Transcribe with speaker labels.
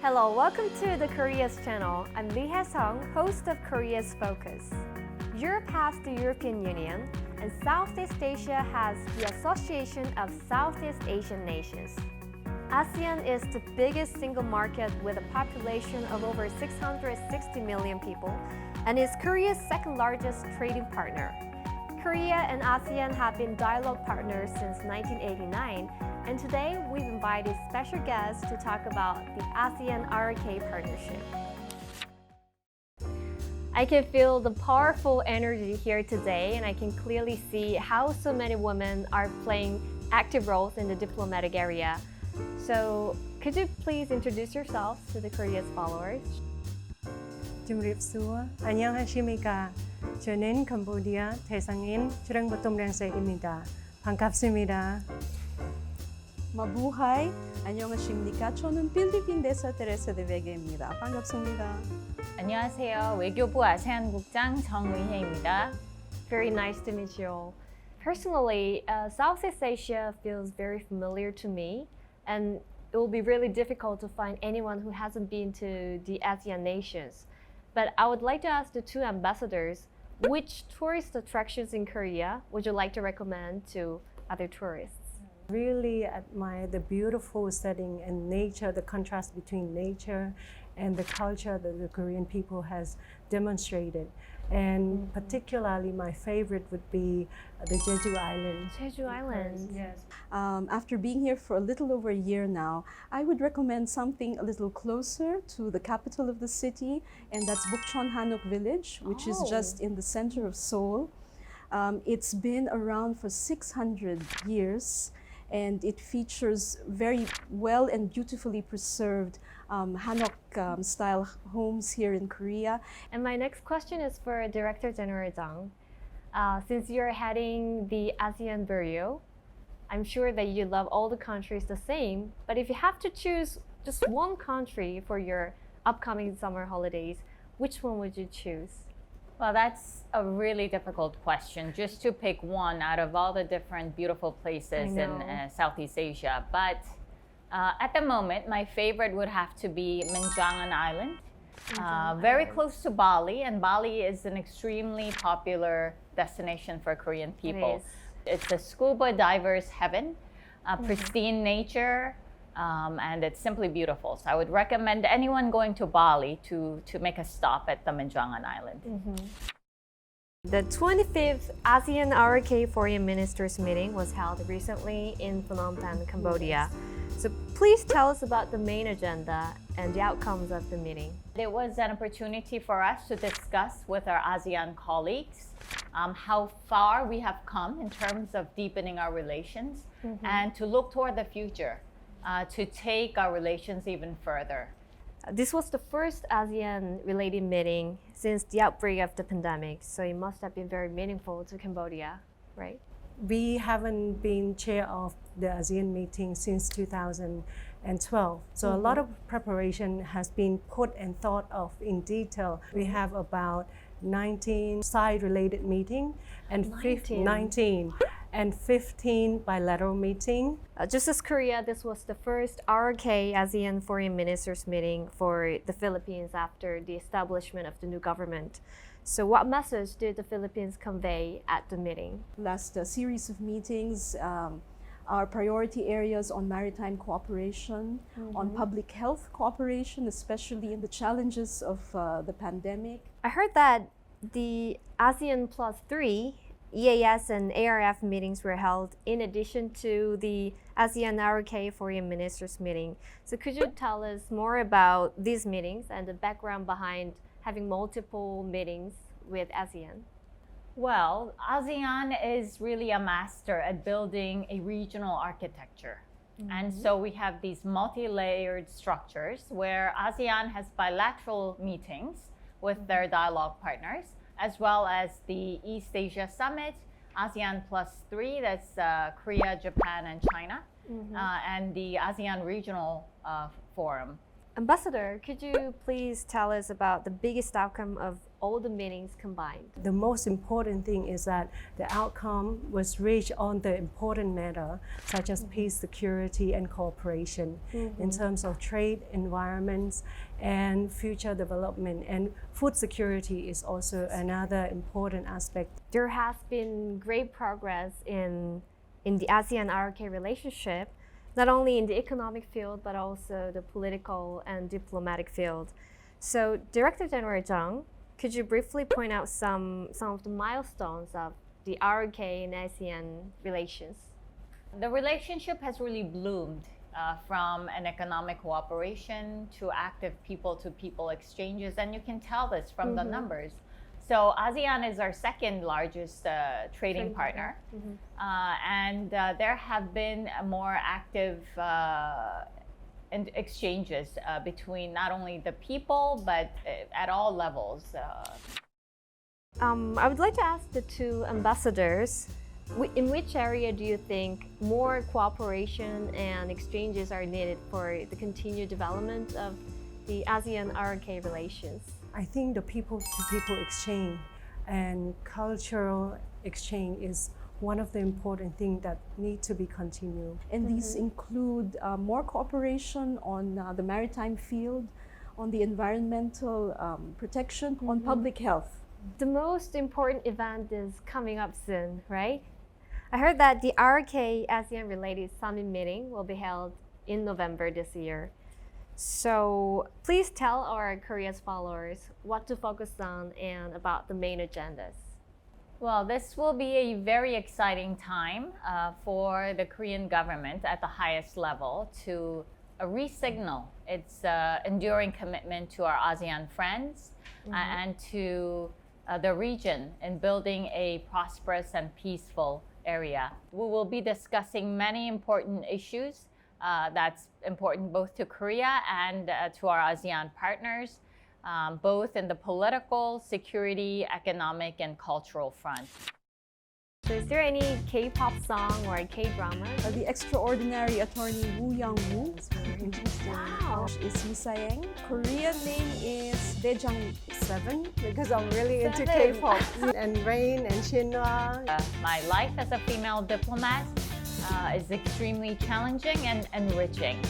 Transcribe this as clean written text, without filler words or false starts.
Speaker 1: Hello, welcome to the KOREAZ channel. I'm Lee Hae-sung, host of KOREAZ Focus. Europe has the European Union, and Southeast Asia has the Association of Southeast Asian Nations. ASEAN is the biggest single market with a population of over 660 million people and is Korea's second largest trading partner. Korea and ASEAN have been dialogue partners since 1989, and today we've invited special guests to talk about the ASEAN-ROK partnership. I can feel the powerful energy here today, and I can clearly see how so many women are playing active roles in the diplomatic area. So, could you please introduce yourselves to the KOREAZ followers?
Speaker 2: 안녕하십니까. 저는 캄보디아 대사님 주랭보톰랭세입니다. 반갑습니다.
Speaker 3: Mabuhay! 안녕하십니까? 저는 필리핀 대사 테레사 de Vega입니다. 반갑습니다.
Speaker 4: 안녕하세요. 외교부 아세안국장 정의혜입니다.
Speaker 1: Very nice to meet you all. Personally, Southeast Asia feels very familiar to me, and it will be really difficult to find anyone who hasn't been to the ASEAN nations. But I would like to ask the two ambassadors, which tourist attractions in Korea would you like to recommend to other tourists?
Speaker 2: Really admire the beautiful setting and nature, the contrast between nature and the culture that the Korean people has demonstrated. And particularly my favorite would be the Jeju Island.
Speaker 1: Jeju Island.
Speaker 2: Yes.
Speaker 3: After being here for a little over a year now, I would recommend something a little closer to the capital of the city, and that's Bukchon Hanok village, which is just in the center of Seoul. It's been around for 600 years, and it features very well and beautifully preserved Hanok style homes here in Korea.
Speaker 1: And my next question is for Director General Zhang. Since you're heading the ASEAN Bureau, I'm sure that you love all the countries the same, but if you have to choose just one country for your upcoming summer holidays, which one would you choose?
Speaker 4: Well, that's a really difficult question, just to pick one out of all the different beautiful places in Southeast Asia. But at the moment, my favorite would have to be Menjangan Island, very close to Bali, and Bali is an extremely popular destination for Korean people. It's a scuba diver's heaven, pristine nature, and it's simply beautiful. So I would recommend anyone going to Bali to make a stop at the Menjangan Island.
Speaker 1: The 25th ASEAN-ROK Foreign Ministers meeting was held recently in Phnom Penh, Cambodia. So please tell us about the main agenda and the outcomes of the meeting.
Speaker 4: It was an opportunity for us to discuss with our ASEAN colleagues how far we have come in terms of deepening our relations and to look toward the future, to take our relations even further.
Speaker 1: This was the first ASEAN-related meeting since the outbreak of the pandemic, so it must have been very meaningful to Cambodia, right?
Speaker 2: We haven't been chair of the ASEAN meeting since 2012. So a lot of preparation has been put and thought of in detail. We have about 19 side-related meetings and 19 and 15 bilateral meetings.
Speaker 1: Just as Korea, this was the first ROK ASEAN Foreign Ministers meeting for the Philippines after the establishment of the new government. So what message did the Philippines convey at the meeting?
Speaker 3: Last series of meetings, our priority areas on maritime cooperation, on public health cooperation, especially in the challenges of the pandemic.
Speaker 1: I heard that the ASEAN Plus 3 EAS and ARF meetings were held in addition to the ASEAN-ROK Foreign Ministers meeting. So could you tell us more about these meetings and the background behind having multiple meetings with ASEAN?
Speaker 4: Well, ASEAN is really a master at building a regional architecture. And so we have these multi-layered structures where ASEAN has bilateral meetings with their dialogue partners, as well as the East Asia Summit, ASEAN Plus 3, that's Korea, Japan, and China, and the ASEAN Regional Forum.
Speaker 1: Ambassador, could you please tell us about the biggest outcome of all the meetings combined?
Speaker 2: The most important thing is that the outcome was reached on the important matter, such as peace, security, and cooperation in terms of trade, environments, and future development. And food security is also another important aspect.
Speaker 1: There has been great progress in the ASEAN-ROK relationship, not only in the economic field, but also the political and diplomatic field. So, Director General Jung, could you briefly point out some of the milestones of the ROK and ASEAN relations?
Speaker 4: The relationship has really bloomed from an economic cooperation to active people-to-people exchanges, and you can tell this from the numbers. So ASEAN is our second largest trading partner, and there have been more active exchanges between not only the people, but at all levels.
Speaker 1: I would like to ask the two ambassadors, in which area do you think more cooperation and exchanges are needed for the continued development of the ASEAN-ROK relations?
Speaker 2: I think the people-to-people exchange and cultural exchange is one of the important things that need to be continued.
Speaker 3: And these include more cooperation on the maritime field, on the environmental protection, on public health.
Speaker 1: The most important event is coming up soon, right? I heard that the ROK-ASEAN related summit meeting will be held in November this year. So please tell our KOREAZ followers what to focus on and about the main agendas.
Speaker 4: Well, this will be a very exciting time for the Korean government at the highest level to re-signal its enduring commitment to our ASEAN friends and to the region in building a prosperous and peaceful area. We will be discussing many important issues that's important both to Korea and to our ASEAN partners, both in the political, security, economic, and cultural front.
Speaker 1: So is there any K-pop song or K-drama?
Speaker 3: The extraordinary attorney Woo Young-woo.
Speaker 2: Interesting.
Speaker 1: Wow.
Speaker 3: Is Misayeng. Korean name is Daejang.
Speaker 2: 7, because I'm really into
Speaker 1: 7.
Speaker 2: K-pop. And Rain and Shinhwa.
Speaker 4: My life as a female diplomat is extremely challenging and enriching.